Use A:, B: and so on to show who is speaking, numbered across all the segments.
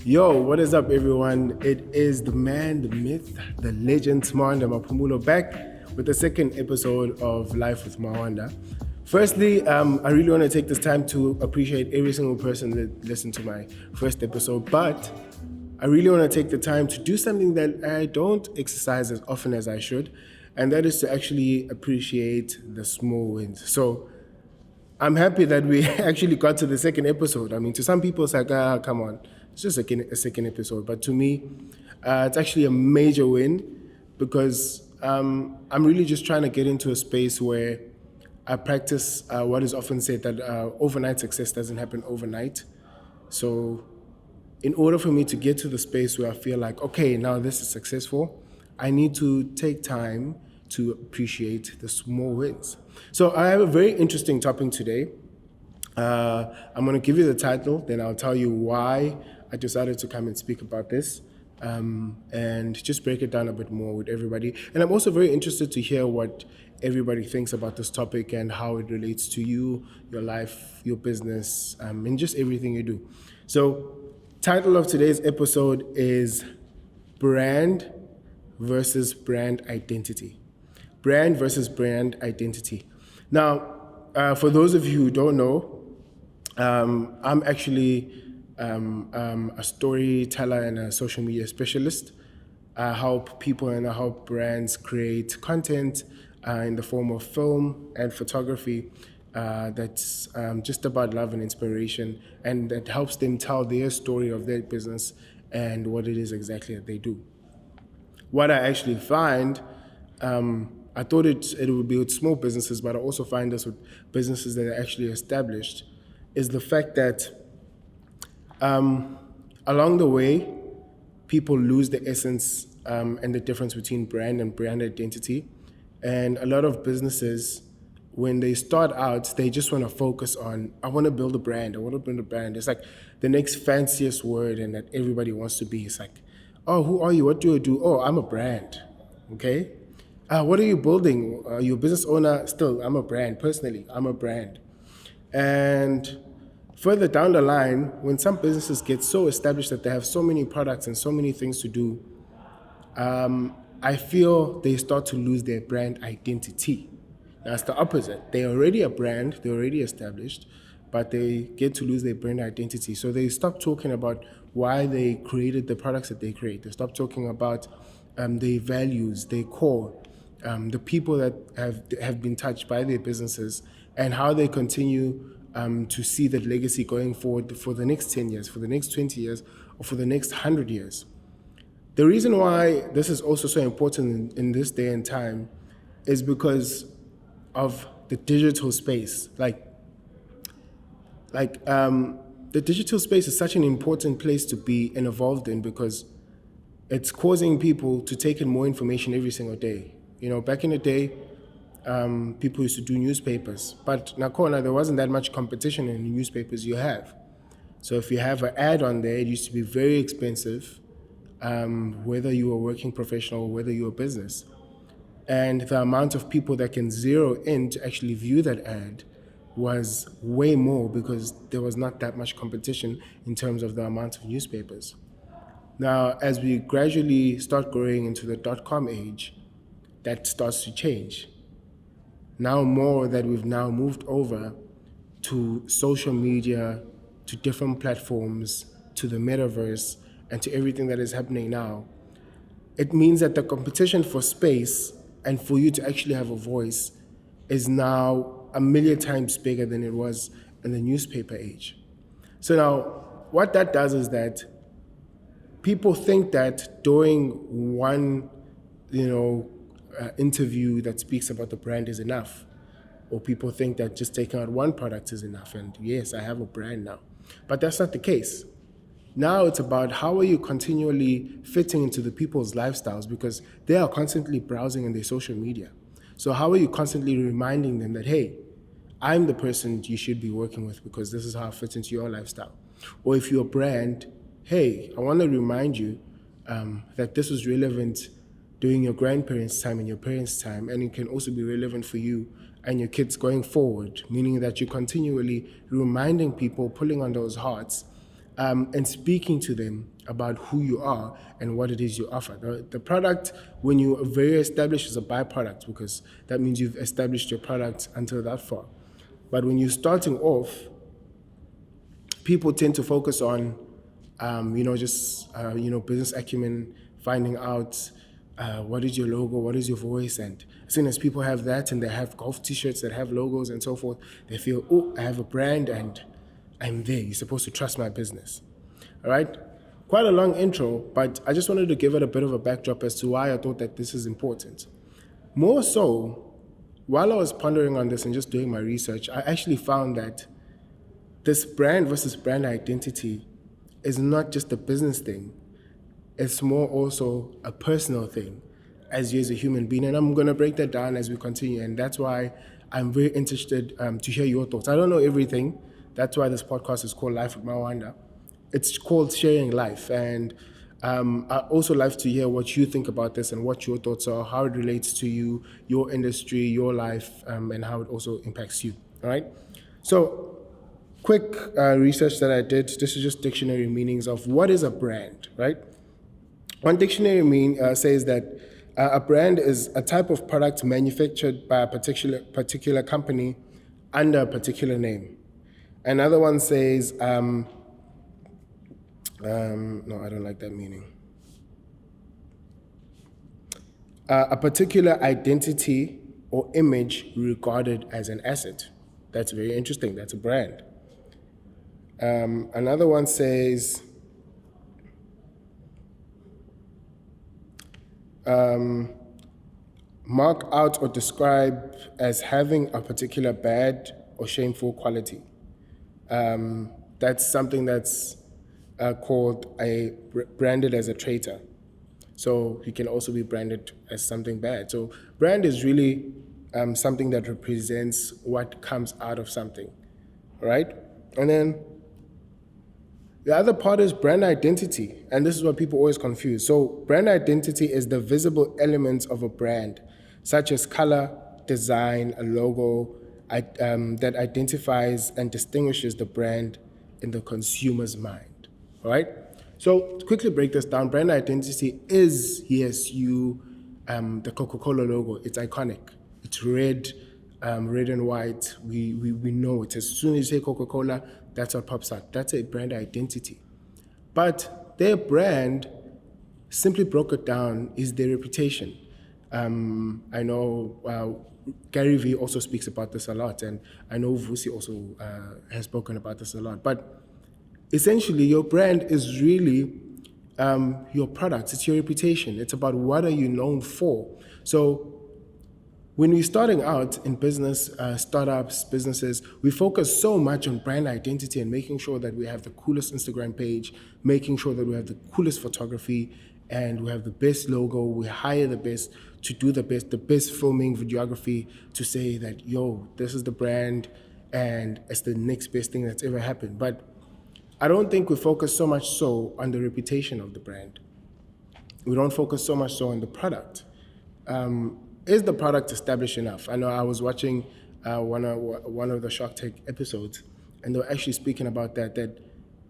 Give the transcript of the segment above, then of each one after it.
A: Yo, what is up, everyone? It is the man, the myth, the legend, Mawanda Maphumulo, back with the second episode of Life with Mawanda. Firstly, I really want to take this time to appreciate every single person that listened to my first episode, but I really want to take the time to do something that I don't exercise as often as I should, and that is to actually appreciate the small wins. So I'm happy that we actually got to the second episode. I mean, to some people, it's like, come on, it's just a second episode. But to me, it's actually a major win because I'm really just trying to get into a space where I practice what is often said that overnight success doesn't happen overnight. So in order for me to get to the space where I feel like, okay, now this is successful, I need to take time to appreciate the small wins. So I have a very interesting topic today. I'm going to give you the title, then I'll tell you why I decided to come and speak about this, and just break it down a bit more with everybody. And I'm also very interested to hear what everybody thinks about this topic and how it relates to you, your life, your business, and just everything you do. So, title of today's episode is Brand versus Brand Identity. Brand versus brand identity. Now, for those of you who don't know, I'm actually a storyteller and a social media specialist. I help people and I help brands create content in the form of film and photography that's just about love and inspiration, and that helps them tell their story of their business and what it is exactly that they do. What I actually find, I thought it would be with small businesses, but I also find this with businesses that are actually established, is the fact that along the way, people lose the essence and the difference between brand and brand identity. And a lot of businesses, when they start out, they just want to focus on, I want to build a brand, I want to build a brand. It's like the next fanciest word and that everybody wants to be. It's like, oh, who are you? What do you do? Oh, I'm a brand, okay? What are you building? You're a business owner? Still, I'm a brand. Personally, I'm a brand. And further down the line, when some businesses get so established that they have so many products and so many things to do, I feel they start to lose their brand identity. That's the opposite. They're already a brand, they're already established, but they get to lose their brand identity. So they stop talking about why they created the products that they create. They stop talking about their values, their core, the people that have been touched by their businesses, and how they continue to see that legacy going forward for the next 10 years, for the next 20 years, or for the next 100 years. The reason why this is also so important in this day and time is because of the digital space. The digital space is such an important place to be and involved in because it's causing people to take in more information every single day. You know, back in the day, people used to do newspapers, but Nakona, there wasn't that much competition in the newspapers you have. So if you have an ad on there, it used to be very expensive, whether you were working professional or whether you were a business. And the amount of people that can zero in to actually view that ad was way more because there was not that much competition in terms of the amount of newspapers. Now, as we gradually start growing into the .com age, that starts to change. Now more that we've now moved over to social media, to different platforms, to the metaverse, and to everything that is happening now, it means that the competition for space and for you to actually have a voice is now a million times bigger than it was in the newspaper age. So now, what that does is that people think that doing one, interview that speaks about the brand is enough. Or people think that just taking out one product is enough. And yes, I have a brand now. But that's not the case. Now it's about how are you continually fitting into the people's lifestyles because they are constantly browsing in their social media. So how are you constantly reminding them that, hey, I'm the person you should be working with because this is how it fits into your lifestyle. Or if you're a brand, hey, I want to remind you that this was relevant during your grandparents' time and your parents' time, and it can also be relevant for you and your kids going forward, meaning that you're continually reminding people, pulling on those hearts, and speaking to them about who you are and what it is you offer. The product, when you are very established, is a byproduct, because that means you've established your product until that far. But when you're starting off, people tend to focus on, business acumen, finding out what is your logo, what is your voice. And as soon as people have that and they have golf t-shirts that have logos and so forth, they feel, oh, I have a brand and I'm there. You're supposed to trust my business. All right? Quite a long intro, but I just wanted to give it a bit of a backdrop as to why I thought that this is important. More so, while I was pondering on this and just doing my research, I actually found that this brand versus brand identity is not just a business thing. It's more also a personal thing as you as a human being. And I'm going to break that down as we continue. And that's why I'm very interested to hear your thoughts. I don't know everything. That's why this podcast is called Life with Mawanda. It's called Sharing Life. And I also like to hear what you think about this and what your thoughts are, how it relates to you, your industry, your life, and how it also impacts you. All right? So, quick research that I did. This is just dictionary meanings of what is a brand, right? One dictionary says that a brand is a type of product manufactured by a particular company under a particular name. Another one says, no, I don't like that meaning. A particular identity or image regarded as an asset. That's very interesting. That's a brand. Another one says, mark out or describe as having a particular bad or shameful quality. That's something that's called branded as a traitor. So you can also be branded as something bad. So brand is really something that represents what comes out of something, right? And then the other part is brand identity, and this is what people always confuse. So brand identity is the visible elements of a brand, such as color, design, a logo, that identifies and distinguishes the brand in the consumer's mind, all right? So to quickly break this down, brand identity is, yes, the Coca-Cola logo. It's iconic. It's red and white. We know it. As soon as you say Coca-Cola, that's what pops out. That's a brand identity. But their brand, simply broke it down, is their reputation. I know Gary Vee also speaks about this a lot, and I know Vusi also has spoken about this a lot. But essentially, your brand is really your products. It's your reputation. It's about what are you known for. So when we're starting out in business, startups, businesses, we focus so much on brand identity and making sure that we have the coolest Instagram page, making sure that we have the coolest photography, and we have the best logo. We hire the best to do the best filming, videography, to say that, yo, this is the brand, and it's the next best thing that's ever happened. But I don't think we focus so much so on the reputation of the brand. We don't focus so much so on the product. Is the product established enough? I know I was watching one of the Shark Tank episodes, and they were actually speaking about that,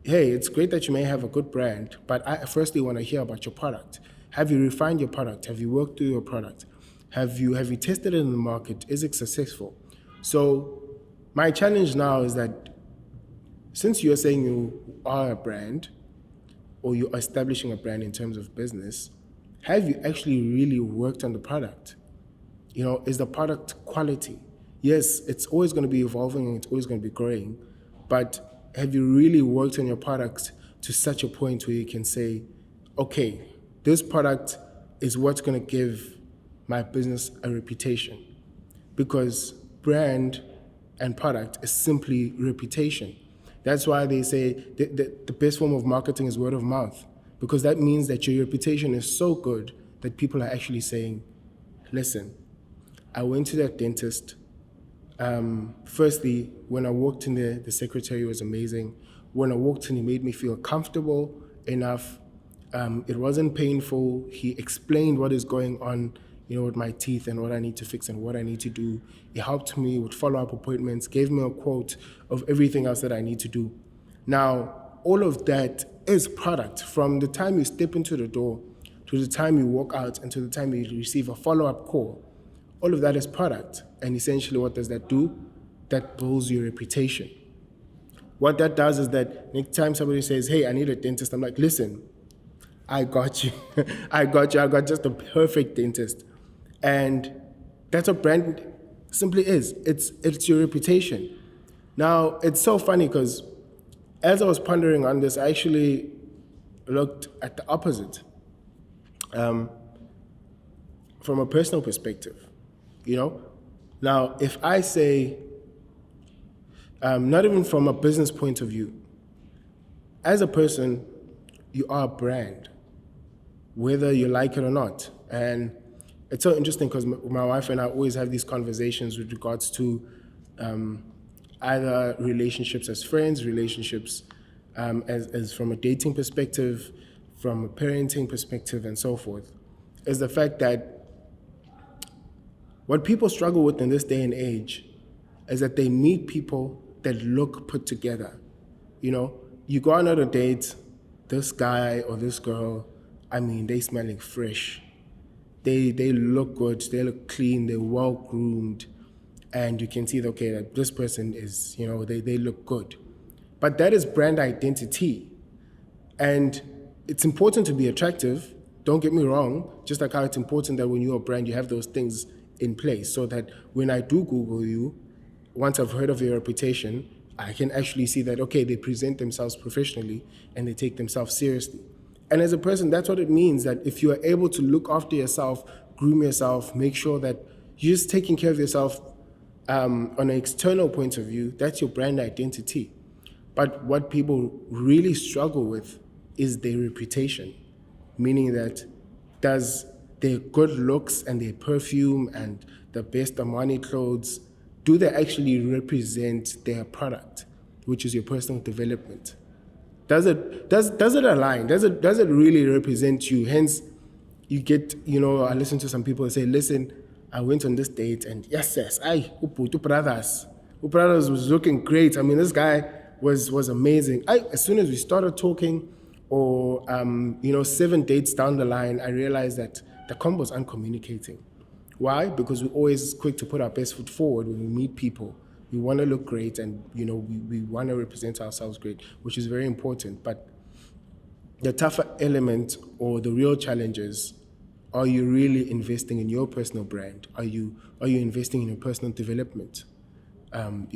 A: hey, it's great that you may have a good brand, but I firstly want to hear about your product. Have you refined your product? Have you worked through your product? Have you tested it in the market? Is it successful? So my challenge now is that since you're saying you are a brand, or you're establishing a brand in terms of business, have you actually really worked on the product? Is the product quality? Yes, it's always going to be evolving and it's always going to be growing, but have you really worked on your product to such a point where you can say, okay, this product is what's going to give my business a reputation? Because brand and product is simply reputation. That's why they say the best form of marketing is word of mouth, because that means that your reputation is so good that people are actually saying, listen, I went to that dentist. Firstly, when I walked in there, the secretary was amazing. When I walked in, he made me feel comfortable enough. It wasn't painful. He explained what is going on with my teeth and what I need to fix and what I need to do. It helped me with follow-up appointments, gave me a quote of everything else that I need to do. Now, all of that is product. From the time you step into the door to the time you walk out and to the time you receive a follow-up call, all of that is product. And essentially, what does that do? That builds your reputation. What that does is that next time somebody says, hey, I need a dentist, I'm like, listen, I got you. I got just the perfect dentist. And that's what brand simply is. It's your reputation. Now, it's so funny because as I was pondering on this, I actually looked at the opposite from a personal perspective. Now, if I say, not even from a business point of view, as a person, you are a brand, whether you like it or not. And it's so interesting because my wife and I always have these conversations with regards to either relationships as friends, relationships as from a dating perspective, from a parenting perspective, and so forth, is the fact that what people struggle with in this day and age is that they meet people that look put together. You go on a date, this guy or this girl, they smelling fresh. They look good, they look clean, they're well groomed, and you can see that, okay, that this person is, they look good. But that is brand identity. And it's important to be attractive, don't get me wrong, just like how it's important that when you're a brand, you have those things in place so that when I do Google you, once I've heard of your reputation, I can actually see that, okay, they present themselves professionally and they take themselves seriously. And as a person, that's what it means, that if you are able to look after yourself, groom yourself, make sure that you're just taking care of yourself on an external point of view, that's your brand identity. But what people really struggle with is their reputation, meaning that does their good looks and their perfume and the best Armani clothes, do they actually represent their product, which is your personal development? Does it align? Does it really represent you? Hence, you get, I listen to some people say, listen, I went on this date and yes, Upradas was looking great. This guy was amazing. As soon as we started talking, or 7 dates down the line, I realized that the combo's uncommunicating. Why? Because we're always quick to put our best foot forward when we meet people. We want to look great and, we want to represent ourselves great, which is very important. But the tougher element or the real challenge is, are you really investing in your personal brand? Are you investing in your personal development? Are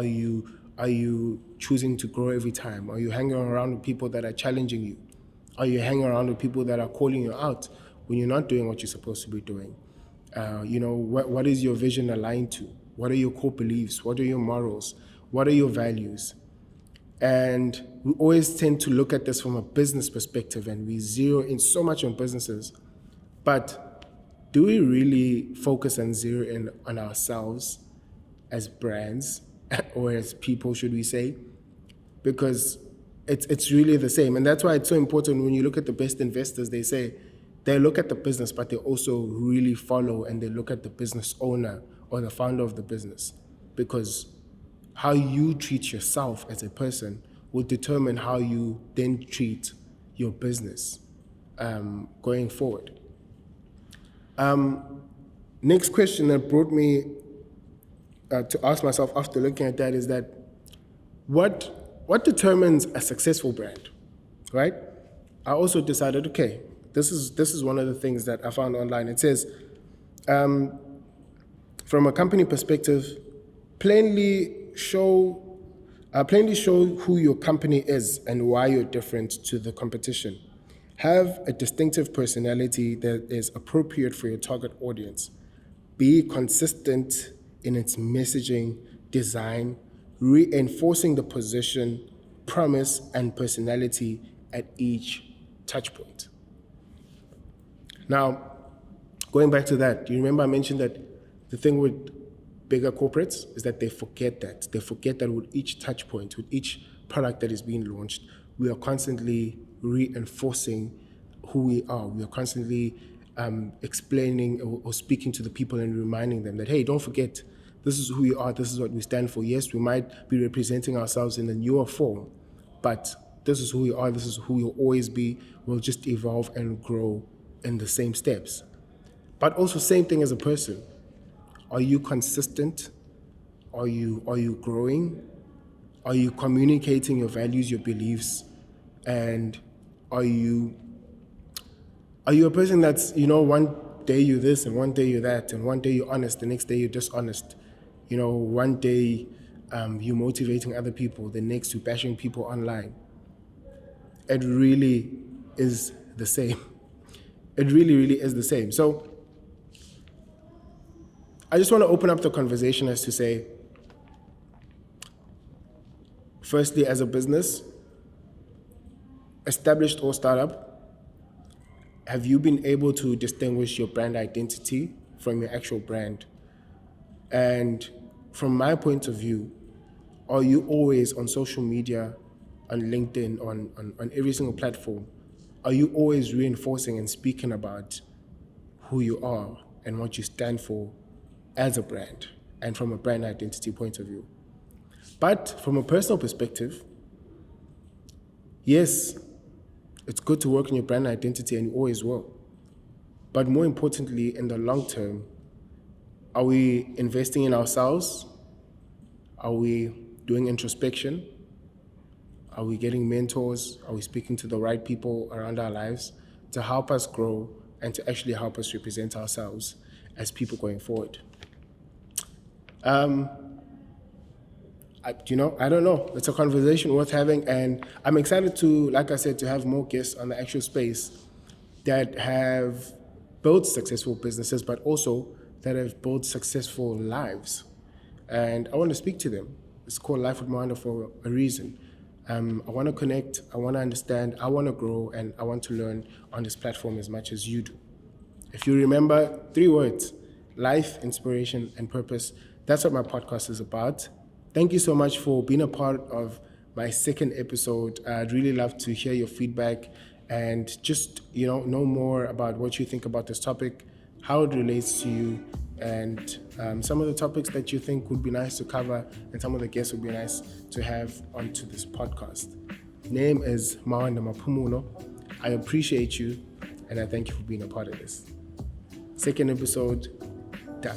A: you choosing to grow every time? Are you hanging around with people that are challenging you? Are you hanging around with people that are calling you out when you're not doing what you're supposed to be doing? What is your vision aligned to? What are your core beliefs? What are your morals? What are your values? And we always tend to look at this from a business perspective, and we zero in so much on businesses. But do we really focus and zero in on ourselves as brands or as people, should we say? Because it's really the same. And that's why it's so important when you look at the best investors, they say they look at the business, but they also really follow and they look at the business owner or the founder of the business. Because how you treat yourself as a person will determine how you then treat your business going forward. Next question that brought me to ask myself after looking at that is that what determines a successful brand, right? I also decided, okay, this is one of the things that I found online. It says, from a company perspective, plainly show who your company is and why you're different to the competition. Have a distinctive personality that is appropriate for your target audience. Be consistent in its messaging, design, reinforcing the position, promise, and personality at each touch point. Now, going back to that, do you remember I mentioned that the thing with bigger corporates is that they forget that. They forget that with each touch point, with each product that is being launched, we are constantly reinforcing who we are. We are constantly explaining or speaking to the people and reminding them that, hey, don't forget, this is who we are, this is what we stand for. Yes, we might be representing ourselves in a newer form, but this is who we are, this is who we'll always be. We'll just evolve and grow in the same steps. But also, same thing as a person. Are you consistent? Are you growing? Are you communicating your values, your beliefs? And are you a person that's, one day you're this and one day you're that, and one day you're honest, the next day you're dishonest? One day you're motivating other people, the next you're bashing people online. It really is the same. It really, really is the same. So I just want to open up the conversation as to say, firstly, as a business, established or startup, have you been able to distinguish your brand identity from your actual brand? And from my point of view, are you always on social media, on LinkedIn, on every single platform, are you always reinforcing and speaking about who you are and what you stand for as a brand and from a brand identity point of view? But from a personal perspective, yes, it's good to work on your brand identity, and you always will. But more importantly, in the long term, are we investing in ourselves? Are we doing introspection? Are we getting mentors? Are we speaking to the right people around our lives to help us grow and to actually help us represent ourselves as people going forward? I don't know. It's a conversation worth having, and I'm excited to, like I said, to have more guests on the actual space that have built successful businesses, but also that have built successful lives. And I want to speak to them. It's called Life with Mawanda for a reason. I want to connect, I want to understand, I want to grow, and I want to learn on this platform as much as you do. If you remember 3 words: life, inspiration, and purpose. That's what my podcast is about. Thank you so much for being a part of my second episode. I'd really love to hear your feedback and just, know more about what you think about this topic, how it relates to you, and some of the topics that you think would be nice to cover, and some of the guests would be nice to have onto this podcast. Name is Mawanda Maphumulo. I appreciate you, and I thank you for being a part of this. Second episode, done.